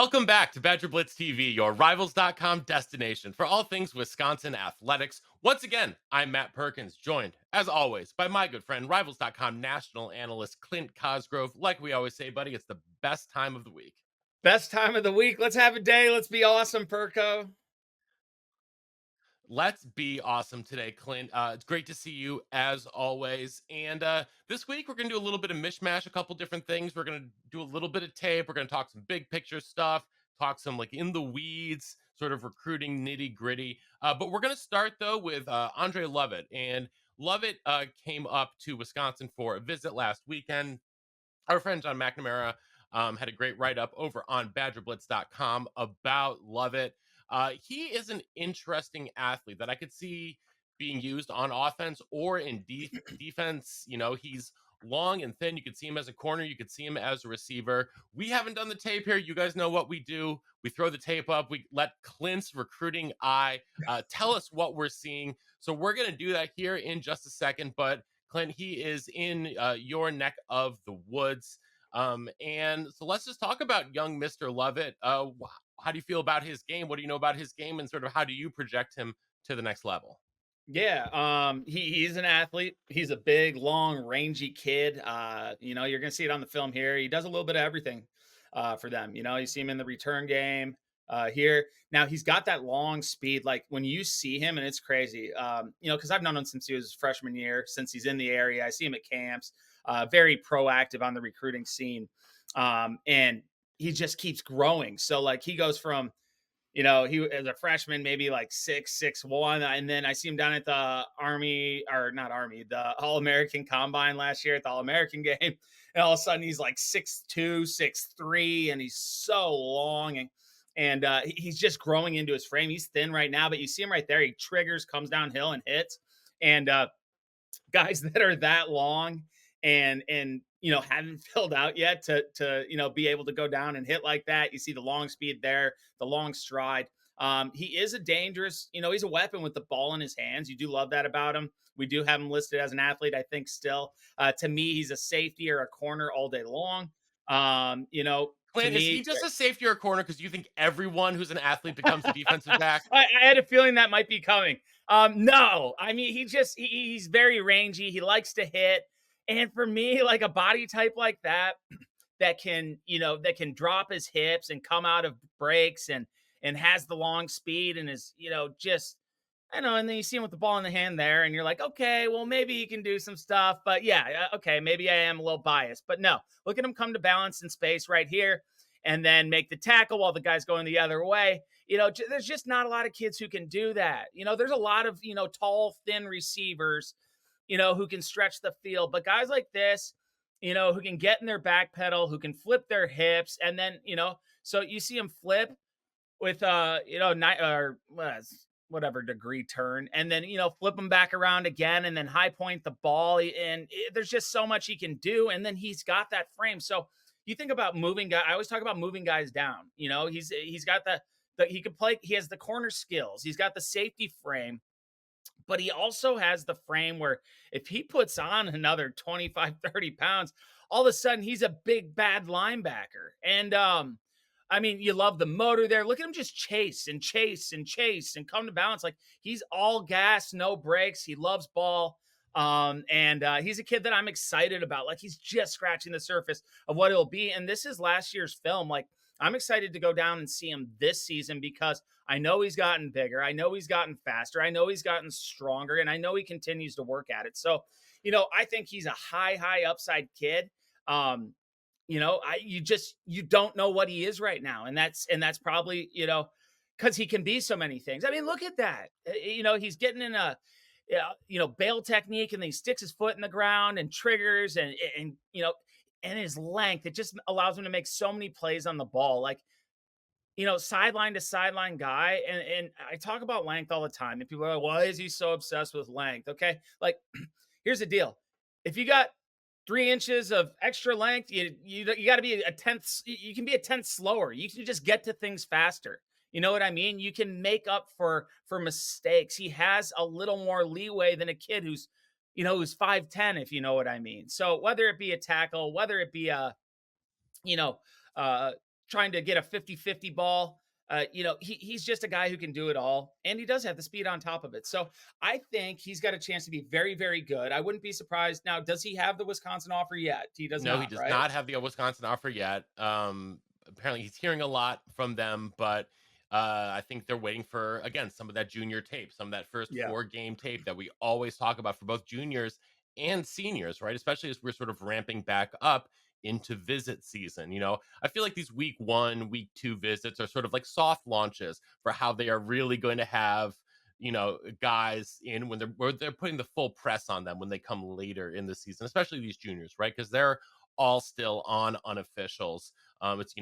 Welcome back to BadgerBlitz TV, your Rivals.com destination for all things Wisconsin athletics. Once again, I'm Matt Perkins, joined, as always, by my good friend, Rivals.com national analyst Clint Cosgrove. Like we always say, buddy, it's the best time of the week. Best time of the week. Let's have a day. Let's be awesome, Perko. Let's be awesome today, Clint. It's great to see you as always. And this week, we're going to do a little bit of mishmash, a couple different things. We're going to do a little bit of tape. We're going to talk some big picture stuff, talk some like in the weeds, sort of recruiting nitty gritty. But we're going to start, though, with Andre Lovett. And Lovett came up to Wisconsin for a visit last weekend. Our friend John McNamara had a great write up over on BadgerBlitz.com about Lovett. He is an interesting athlete that I could see being used on offense or in defense. You know, he's long and thin. You could see him as a corner. You could see him as a receiver. We haven't done the tape here. You guys know what we do. We throw the tape up. We let Clint's recruiting eye tell us what we're seeing. So we're going to do that here in just a second. But Clint, he is in your neck of the woods. And so let's just talk about young Mr. Lovett. How do you feel about his game? What do you know about his game, and sort of how do you project him to the next level? Yeah, he's an athlete. He's a big, long, rangy kid. You're gonna see it on the film here. He does a little bit of everything for them. You see him in the return game here. Now he's got that long speed. Like when you see him, and it's crazy. Because I've known him since he was freshman year, since he's in the area. I see him at camps. Very proactive on the recruiting scene, and he just keeps growing. So like he goes from he as a freshman, maybe like 6'1", and then I see him down at the Army or not Army, the All American Combine last year at the All American game, and all of a sudden he's like 6'2", 6'3", and he's so long and he's just growing into his frame. He's thin right now, but you see him right there. He triggers, comes downhill, and hits. And guys that are that long and haven't filled out yet to be able to go down and hit like that. You see the long speed there, the long stride. He is a dangerous, he's a weapon with the ball in his hands. You do love that about him. We do have him listed as an athlete, I think, still. To me, he's a safety or a corner all day long. To Clint, is he me, just a safety or a corner? Because you think everyone who's an athlete becomes a defensive back? I had a feeling that might be coming. No, I mean, he's very rangy. He likes to hit. And for me, like a body type like that, that can drop his hips and come out of breaks and has the long speed and is, just I know, and then you see him with the ball in the hand there, and you're like, okay, well, maybe he can do some stuff. But yeah, okay, maybe I am a little biased. But no, look at him come to balance in space right here and then make the tackle while the guy's going the other way. There's just not a lot of kids who can do that. There's a lot of, tall, thin receivers, who can stretch the field. But guys like this, who can get in their back pedal, who can flip their hips. And then, so you see him flip with, whatever degree turn, and then flip him back around again, and then high point the ball, and there's just so much he can do, and then he's got that frame. So you think about moving guys. I always talk about moving guys down. He's got the he could play. He has the corner skills. He's got the safety frame, but he also has the frame where if he puts on another 25, 30 pounds, all of a sudden he's a big bad linebacker. And I mean, you love the motor there. Look at him just chase and chase and chase and come to balance. Like he's all gas, no brakes. He loves ball. And he's a kid that I'm excited about. Like he's just scratching the surface of what it'll be. And this is last year's film. Like I'm excited to go down and see him this season because I know he's gotten bigger. I know he's gotten faster. I know he's gotten stronger, and I know he continues to work at it. So, I think he's a high upside kid. You don't know what he is right now. And that's probably, because he can be so many things. I mean, look at that. He's getting in a bail technique, and then he sticks his foot in the ground and triggers and his length. It just allows him to make so many plays on the ball. Like, sideline to sideline guy. And I talk about length all the time. And people are like, why is he so obsessed with length? Okay. Like, here's the deal. If you got 3 inches of extra length, you got to be a tenth. You can be a tenth slower. You can just get to things faster. You know what I mean? You can make up for mistakes. He has a little more leeway than a kid who's 5'10", if you know what I mean. So whether it be a tackle, whether it be a, trying to get a 50-50 ball. He's just a guy who can do it all, and he does have the speed on top of it. So I think he's got a chance to be very, very good. I wouldn't be surprised. Now, does he have the Wisconsin offer yet? He does No, he not, does right? not have the Wisconsin offer yet. Apparently, he's hearing a lot from them, but I think they're waiting for again some of that junior tape, some of that first Yeah. 4 game tape that we always talk about for both juniors and seniors, right? Especially as we're sort of ramping back up into visit season. I feel like these week 1, week 2 visits are sort of like soft launches for how they are really going to have guys in when they're putting the full press on them when they come later in the season, especially these juniors, right? Because they're all still on unofficials. It's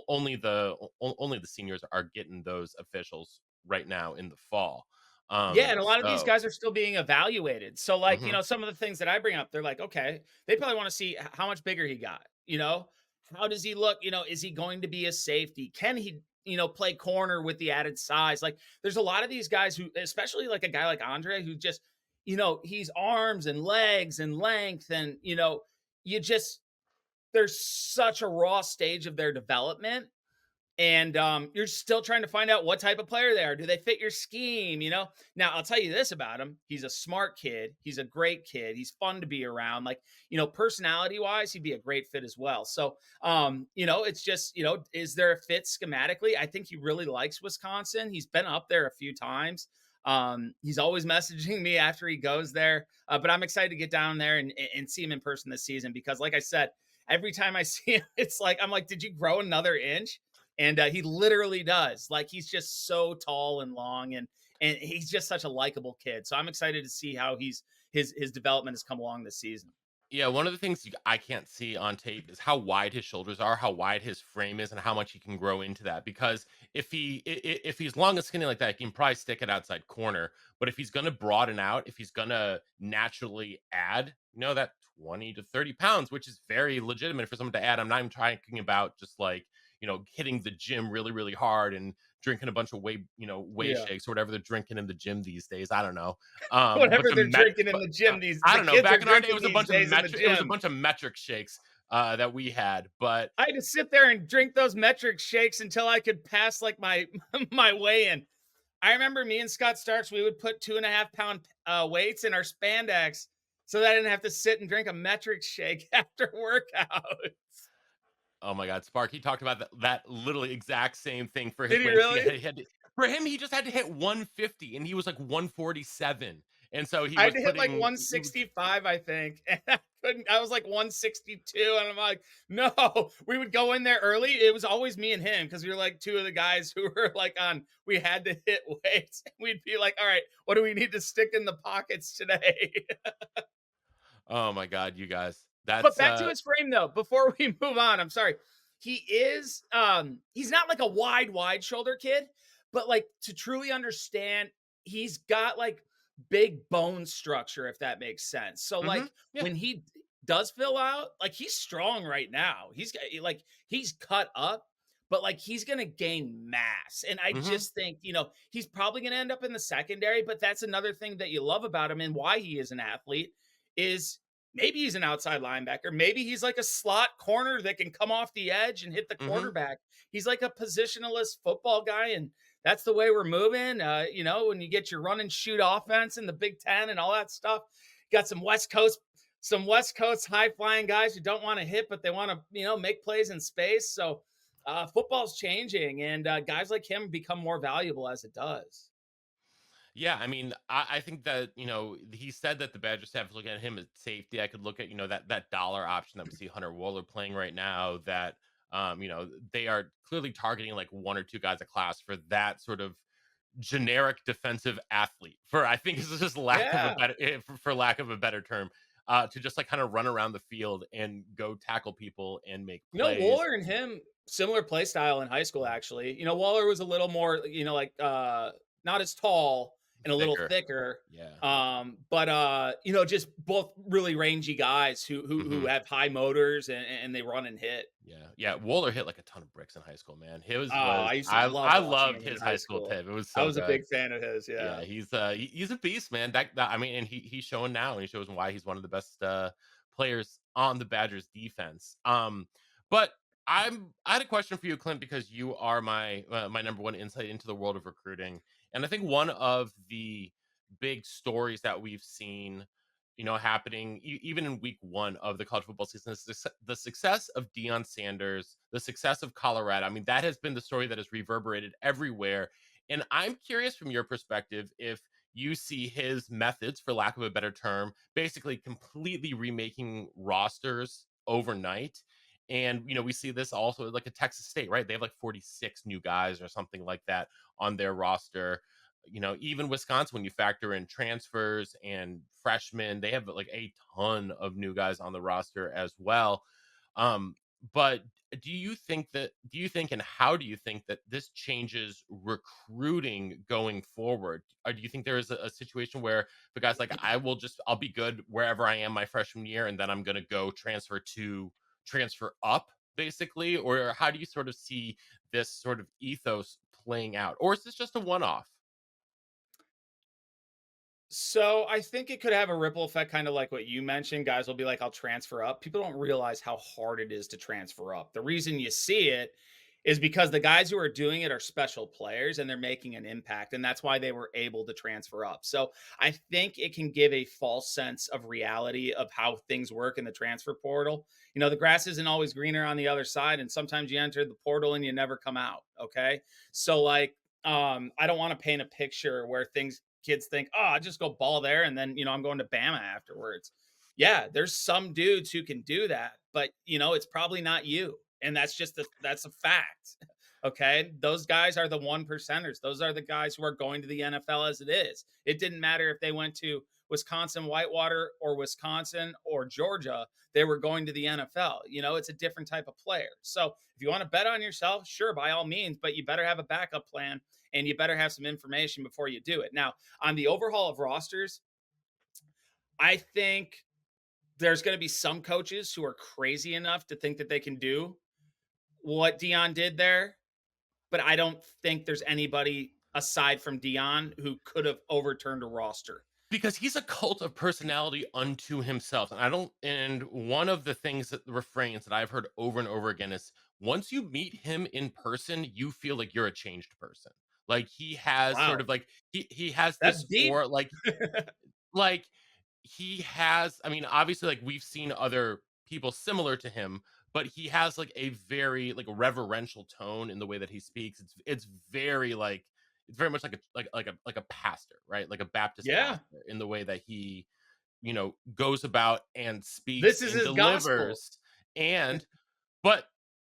only the seniors are getting those officials right now in the fall. Yeah, and a lot of these So guys are still being evaluated. So, like, mhm. some of the things that I bring up, they're like, okay, they probably want to see how much bigger he got. How does he look? Is he going to be a safety? Can he, play corner with the added size? Like, there's a lot of these guys who, especially like a guy like Andre, who just, he's arms and legs and length, and you just there's such a raw stage of their development, and you're still trying to find out what type of player they are. Do they fit your scheme? Now I'll tell you this about him: he's a smart kid, he's a great kid, he's fun to be around. Like, personality wise, he'd be a great fit as well. So it's just, is there a fit schematically? I think he really likes Wisconsin. He's been up there a few times. He's always messaging me after he goes there, but I'm excited to get down there and see him in person this season, because like I said, every time I see him, it's like I'm like, did you grow another inch? And he literally does. Like, he's just so tall and long, and he's just such a likable kid. So I'm excited to see how his development has come along this season. Yeah, one of the things I can't see on tape is how wide his shoulders are, how wide his frame is, and how much he can grow into that. Because if he's long and skinny like that, he can probably stick it outside corner. But if he's going to broaden out, if he's going to naturally add, that 20 to 30 pounds, which is very legitimate for someone to add. I'm not even talking about just like hitting the gym really really hard and drinking a bunch of whey Yeah. shakes or whatever they're drinking in the gym these days. I don't know. But Whatever the they're met drinking in the gym, I the don't know. kids are Back in our day, drinking these days in the it was a gym. bunch of metric shakes that we had. But I had to sit there and drink those metric shakes until I could pass like my my weigh in. I remember me and Scott Starks, we would put 2.5 pound weights in our spandex so that I didn't have to sit and drink a metric shake after workout. oh my God, Sparky talked about that literally exact same thing for Did his he weight. really? For him, he just had to hit 150, and he was like 147, and so he I had was to hit like putting. He was 165, I think. And I couldn't, I was like 162. And I'm like, no, we would go in there early. It was always me and him, because we were like two of the guys who were like we had to hit weights. And we'd be like, all right, what do we need to stick in the pockets today? oh my God, you guys, But that's back to his frame though, before we move on, I'm sorry. He's not like a wide shoulder kid, but like, to truly understand, he's got like big bone structure, if that makes sense. So like, yeah. when he does fill out, like, he's strong right now. He's cut up, but like, he's gonna gain mass. And I hmm just think, he's probably gonna end up in the secondary, but that's another thing that you love about him and why he is an athlete is maybe he's an outside linebacker. Maybe he's like a slot corner that can come off the edge and hit the hmm quarterback. He's like a positionalist football guy, and that's the way we're moving. When you get your run and shoot offense in the Big Ten and all that stuff, got some West Coast high flying guys who don't want to hit, but they want to, make plays in space. So football's changing, and guys like him become more valuable as it does. Yeah, I mean, I think that he said that the Badgers have to look at him as safety. I could look at that dollar option that we see Hunter Wohler playing right now. That they are clearly targeting like 1 or 2 guys a class for that sort of generic defensive athlete. For I think this is just lack of a Yeah. better for lack of a better term, to just like kind of run around the field and go tackle people and make plays. Waller and him, similar play style in high school, actually. Waller was a little more, like, not as tall and a little Thicker, thicker. yeah. But just both really rangy guys who hmm have high motors, and they run and hit. Yeah, yeah. Wooler hit like a ton of bricks in high school, man. Oh, His was I used to love I watching loved him in his high high school school. tape. It was I so was a good. big fan of his, yeah. Yeah, he's a beast, man. I mean, and he's showing now, and he shows why he's one of the best players on the Badgers defense. But I had a question for you, Clint, because you are my number one insight into the world of recruiting, and I think one of the big stories that we've seen, happening even in week one of the college football season is the success of Deion Sanders, the success of Colorado. I mean, that has been the story that has reverberated everywhere, and I'm curious from your perspective if you see his methods, for lack of a better term, basically completely remaking rosters overnight. And we see this also like a Texas State, right? They have like 46 new guys or something like that on their roster. Even Wisconsin, when you factor in transfers and freshmen, they have like a ton of new guys on the roster as well. Um, but do you think and how do you think that this changes recruiting going forward? Or do you think there is a situation where the guy's like, I'll be good wherever I am my freshman year, and then I'm gonna go transfer up basically? Or how do you sort of see this sort of ethos playing out? Or is this just a one-off? So I think it could have a ripple effect, kind of like what you mentioned. Guys will be like, I'll transfer up. People don't realize how hard it is to transfer up. The reason you see it is because the guys who are doing it are special players and they're making an impact. And that's why they were able to transfer up. So I think it can give a false sense of reality of how things work in the transfer portal. The grass isn't always greener on the other side. And sometimes you enter the portal and you never come out. Okay. So, like, I don't want to paint a picture where things kids think, oh, I just go ball there and then I'm going to Bama afterwards. Yeah, there's some dudes who can do that, but it's probably not you. And that's a fact. Okay. Those guys are the one percenters. Those are the guys who are going to the NFL as it is. It didn't matter if they went to Wisconsin Whitewater or Wisconsin or Georgia, they were going to the NFL. It's a different type of player. So if you want to bet on yourself, sure, by all means, but you better have a backup plan and you better have some information before you do it. Now, on the overhaul of rosters, I think there's going to be some coaches who are crazy enough to think that they can do what Dion did there, but I don't think there's anybody aside from Dion who could have overturned a roster. Because he's a cult of personality unto himself. And one of the things that the refrains that I've heard over and over again is once you meet him in person, you feel like you're a changed person. Like he has sort Wow, of like he has that's this deep. or like he has, I mean, obviously, like we've seen other people similar to him, but he has like a very like reverential tone in the way that he speaks. It's very like it's very much like a pastor, right? Like a Baptist Yeah, pastor in the way that he, goes about and speaks this is and his gospel. delivers. And but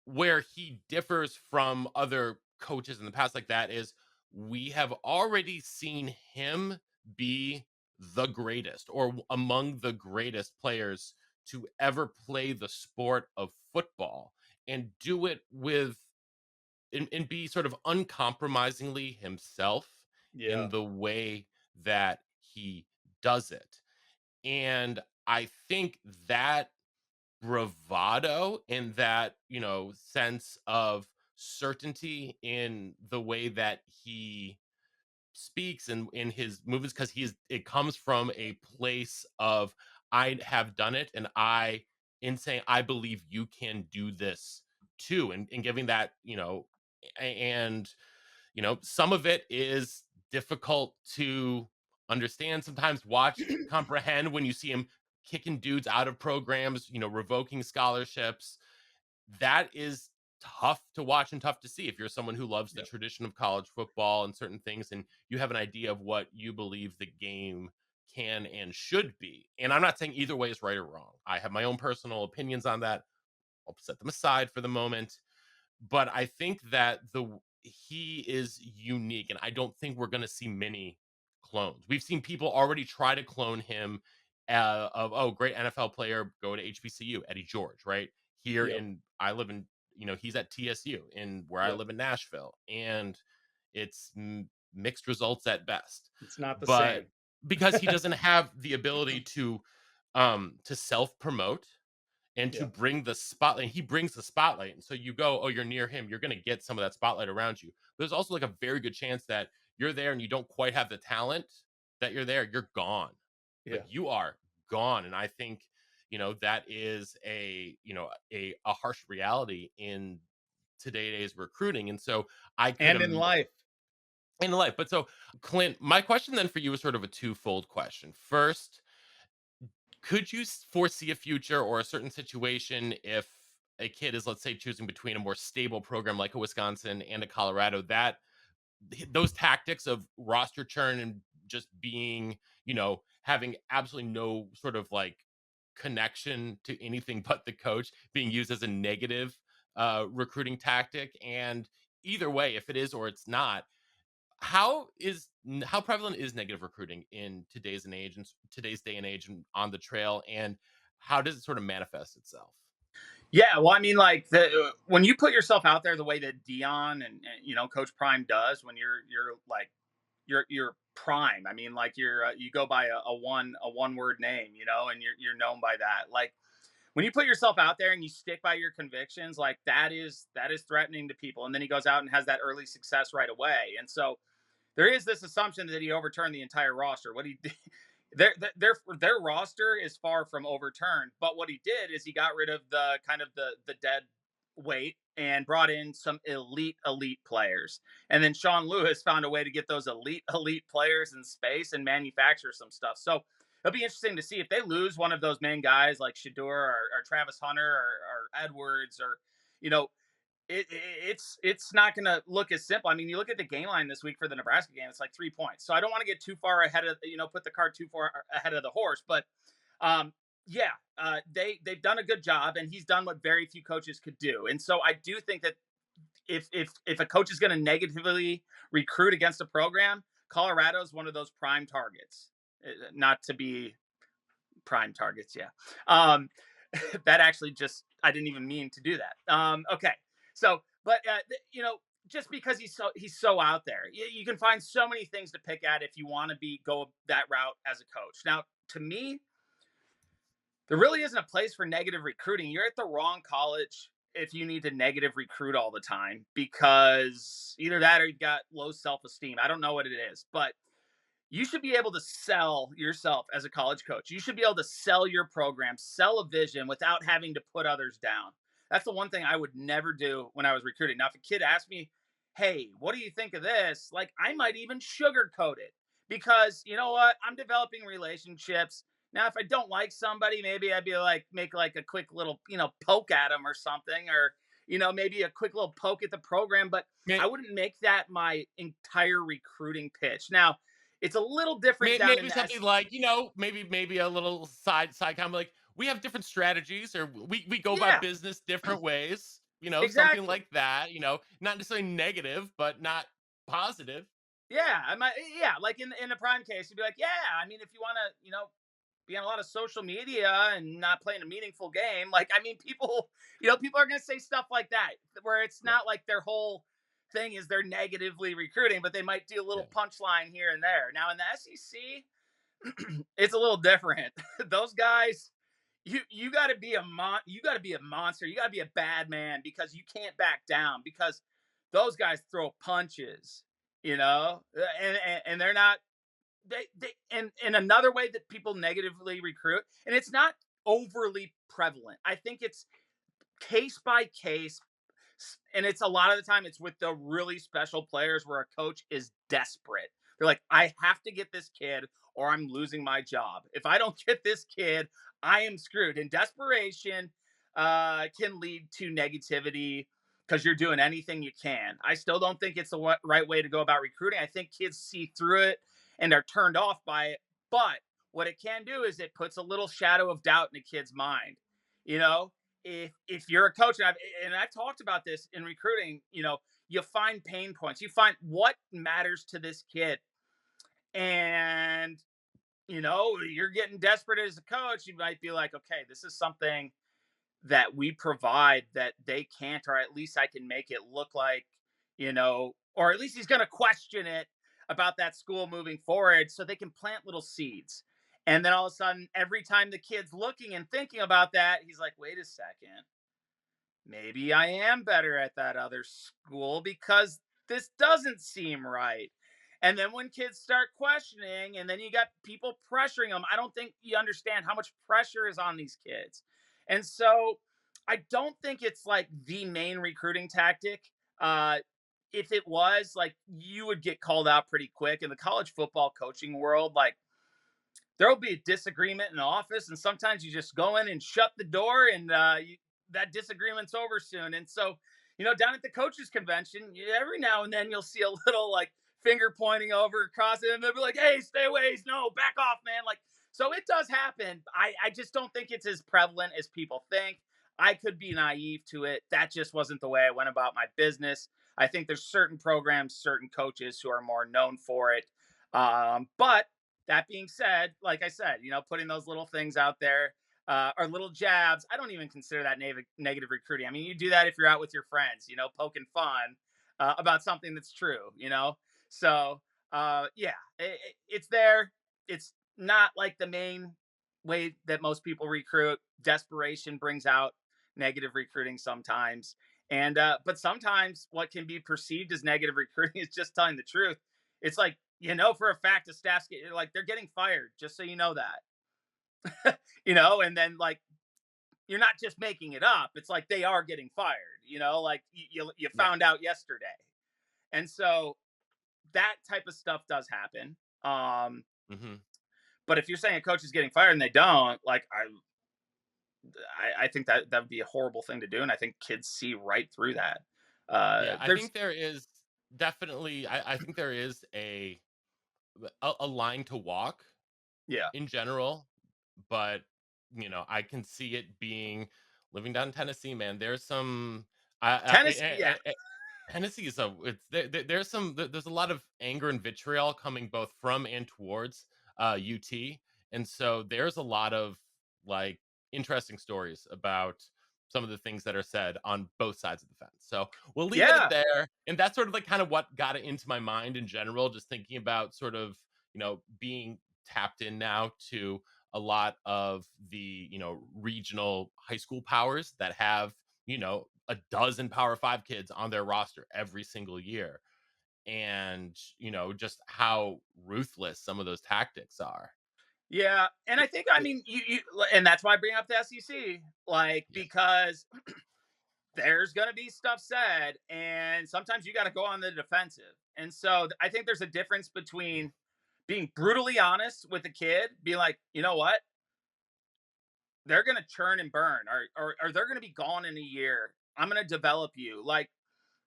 where he differs from other coaches in the past like that is we have already seen him be the greatest or among the greatest players to ever play the sport of football and do it with and be sort of uncompromisingly himself in Yeah, the way that he does it. And I think that bravado and that, sense of certainty in the way that he speaks and in his movies because it comes from a place of I have done it and in saying I believe you can do this too and giving that and some of it is difficult to understand sometimes watch comprehend when you see him kicking dudes out of programs, revoking scholarships. That is tough to watch and tough to see if you're someone who loves the yep, tradition of college football and certain things and you have an idea of what you believe the game can and should be. And I'm not saying either way is right or wrong. I have my own personal opinions on that. I'll set them aside for the moment, but I think that the he is unique, and I don't think we're going to see many clones. We've seen people already try to clone him. Of great NFL player, go to HBCU, Eddie George, right here yep, in I live in he's at TSU in where I yep. live in Nashville, and it's mixed results at best. It's not the But same. because he doesn't have the ability to self promote and to Yeah, bring the spotlight. He brings the spotlight. And so you go, oh, you're near him. You're going to get some of that spotlight around you. There's also like a very good chance that you're there and you don't quite have the talent that you're there. You're gone. Like yeah. you are gone. And I think that is a harsh reality in today's recruiting. And so I could And in life. in life. But so, Clint, my question then for you is sort of a twofold question. First, could you foresee a future or a certain situation if a kid is, let's say, choosing between a more stable program like a Wisconsin and a Colorado, that those tactics of roster churn and just being, having absolutely no sort of like connection to anything but the coach being used as a negative recruiting tactic? And either way, if it is or it's not, how prevalent is negative recruiting in today's day and age and on the trail, and how does it sort of manifest itself? Yeah, well, I mean, like when you put yourself out there the way that Dion and Coach Prime does, when you're like you're prime. I mean, like you go by a one word name, and you're known by that. Like when you put yourself out there and you stick by your convictions, like that is threatening to people. And then he goes out and has that early success right away. And so there is this assumption that he overturned the entire roster. What he did, their roster is far from overturned, but what he did is he got rid of the kind of the dead weight and brought in some elite players. And then Sean Lewis found a way to get those elite players in space and manufacture some stuff. So it'll be interesting to see if they lose one of those main guys like Shador or Travis Hunter or Edwards or you know it's not going to look as simple. I mean, you look at the game line this week for the Nebraska game; it's like 3 points. So I don't want to get too far ahead of put the cart too far ahead of the horse. But um, yeah, they've done a good job, and he's done what very few coaches could do. And so I do think that if a coach is going to negatively recruit against a program, Colorado is one of those prime targets. Not to be prime targets, yeah. Um, that actually just I didn't even mean to do that. Okay, so but just because he's so out there, you can find so many things to pick at if you want to be go that route as a coach. Now, to me, there really isn't a place for negative recruiting. You're at the wrong college if you need to negative recruit all the time because either that or you've got low self esteem. I don't know what it is, but you should be able to sell yourself as a college coach. You should be able to sell your program, sell a vision without having to put others down. That's the one thing I would never do when I was recruiting. Now, if a kid asked me, hey, what do you think of this? Like, I might even sugarcoat it because you know what? I'm developing relationships. Now, if I don't like somebody, maybe I'd be like, make like a quick little, poke at them or something, or, maybe a quick little poke at the program, but I wouldn't make that my entire recruiting pitch. Now, it's a little different down in Maybe the something S. like, maybe a little side comment like, we have different strategies, or we go about Yeah, business different ways, something exactly. like that, not necessarily negative, but not positive. Yeah, I might. Yeah, like in the prime case, you'd be like, yeah. I mean, if you want to, be on a lot of social media and not playing a meaningful game, like I mean, people are gonna say stuff like that where it's Yeah. not like their whole thing is they're negatively recruiting, but they might do a Yeah. little punchline here and there. Now in the SEC, it's a little different. Those guys, you got to be you got to be a monster. You got to be a bad man because you can't back down because those guys throw punches, and they're not they and another way that people negatively recruit, and it's not overly prevalent. I think it's case by case, and it's a lot of the time it's with the really special players where a coach is desperate. They're like, I have to get this kid or I'm losing my job. If I don't get this kid, I am screwed. And desperation can lead to negativity because you're doing anything you can. I still don't think it's the right way to go about recruiting. I think kids see through it and are turned off by it. But what it can do is it puts a little shadow of doubt in a kid's mind. You know, if you're a coach, and I've talked about this in recruiting, you find pain points, you find what matters to this kid, and you're getting desperate as a coach. You might be like, okay, this is something that we provide that they can't, or at least I can make it look like, or at least he's going to question it about that school moving forward so they can plant little seeds. And then all of a sudden, every time the kid's looking and thinking about that, he's like, wait a second, maybe I am better at that other school because this doesn't seem right. And then when kids start questioning, and then you got people pressuring them, I don't think you understand how much pressure is on these kids. And so I don't think it's like the main recruiting tactic. Uh, if it was, like, you would get called out pretty quick in the college football coaching world. Like, there will be a disagreement in the office, and sometimes you just go in and shut the door, and that disagreement's over soon. And so, down at the coaches convention, every now and then you'll see a little like finger pointing over across it, and they'll be like, "Hey, stay away! No, back off, man!" Like, so it does happen. I just don't think it's as prevalent as people think. I could be naive to it. That just wasn't the way I went about my business. I think there's certain programs, certain coaches who are more known for it. But that being said, like I said, putting those little things out there, or little jabs, I don't even consider that negative recruiting. I mean, you do that if you're out with your friends, poking fun about something that's true. So, yeah, it's there. It's not like the main way that most people recruit. Desperation brings out negative recruiting sometimes. And, but sometimes what can be perceived as negative recruiting is just telling the truth. It's like, for a fact, the staff's like, they're getting fired, just so you know that, and then like, you're not just making it up. It's like they are getting fired, like you Yeah. found out yesterday. And so that type of stuff does happen. Hmm. But if you're saying a coach is getting fired and they don't, like, I think that would be a horrible thing to do. And I think kids see right through that. Yeah, I There's, think there is definitely. I think there is a line to walk yeah, in general, but I can see it being living down in Tennessee, man. There's some Tennessee, yeah, Tennessee is there's a lot of anger and vitriol coming both from and towards UT, and so there's a lot of like interesting stories about some of the things that are said on both sides of the fence. So we'll leave it at yeah, there, and that's sort of like kind of what got it into my mind in general, just thinking about sort of being tapped in now to a lot of the regional high school powers that have a dozen Power 5 kids on their roster every single year, and just how ruthless some of those tactics are. yeah. And I think, I It- mean, and that's why I bring up the SEC, like, yeah. because there's going to be stuff said, and sometimes you got to go on the defensive. And so I think there's a difference between being brutally honest with a kid, be like, you know what, they're going to churn and burn, or they're going to be gone in a year. I'm going to develop you. Like,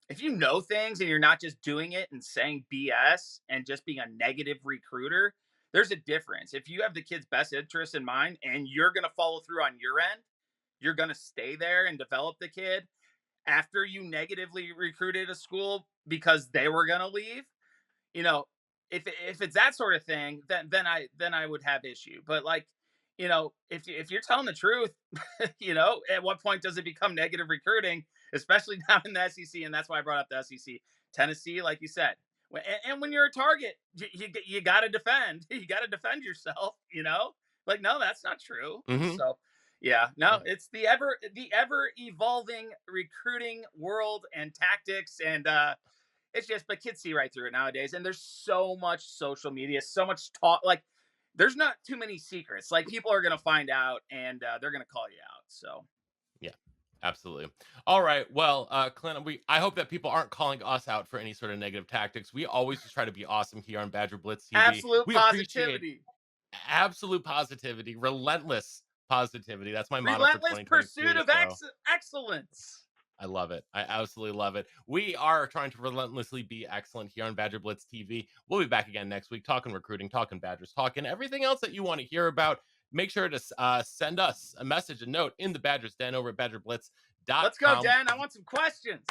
if you know things and you're not just doing it and saying BS and just being a negative recruiter, there's a difference. If you have the kid's best interest in mind and you're going to follow through on your end, you're going to stay there and develop the kid after you negatively recruited a school because they were going to leave. you know, if it's that sort of thing, then I would have issue. But like, if you're telling the truth, at what point does it become negative recruiting, especially down in the SEC? And that's why I brought up the SEC. Tennessee, like you said, and when you're a target, you got to defend. You got to defend yourself. Like, no, that's not true. Mhm. So yeah, no, Yeah. it's the ever evolving recruiting world and tactics. And it's just, but kids see right through it nowadays. And there's so much social media, so much talk. Like, there's not too many secrets. Like, people are going to find out, and they're going to call you out. So, Yeah, absolutely. All right. Well, Clint, I hope that people aren't calling us out for any sort of negative tactics. We always just try to be awesome here on Badger Blitz TV. absolute We appreciate positivity, absolute positivity, relentless positivity. That's my motto for relentless pursuit 2023. of So excellence. I love it. I absolutely love it. We are trying to relentlessly be excellent here on Badger Blitz TV. We'll be back again next week talking recruiting, talking Badgers, talking everything else that you want to hear about. Make sure to send us a message, a note in the Badgers Den over at Let's go, badgerblitz.com. Dan. I want some questions.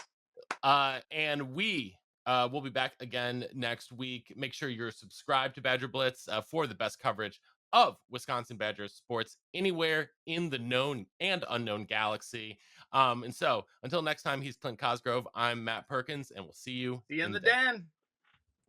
And we will be back again next week. Make sure you're subscribed to Badger Blitz for the best coverage of Wisconsin Badgers sports anywhere in the known and unknown galaxy. And so until next time, he's Clint Cosgrove. I'm Matt Perkins, and we'll see you See you in in the the den. den.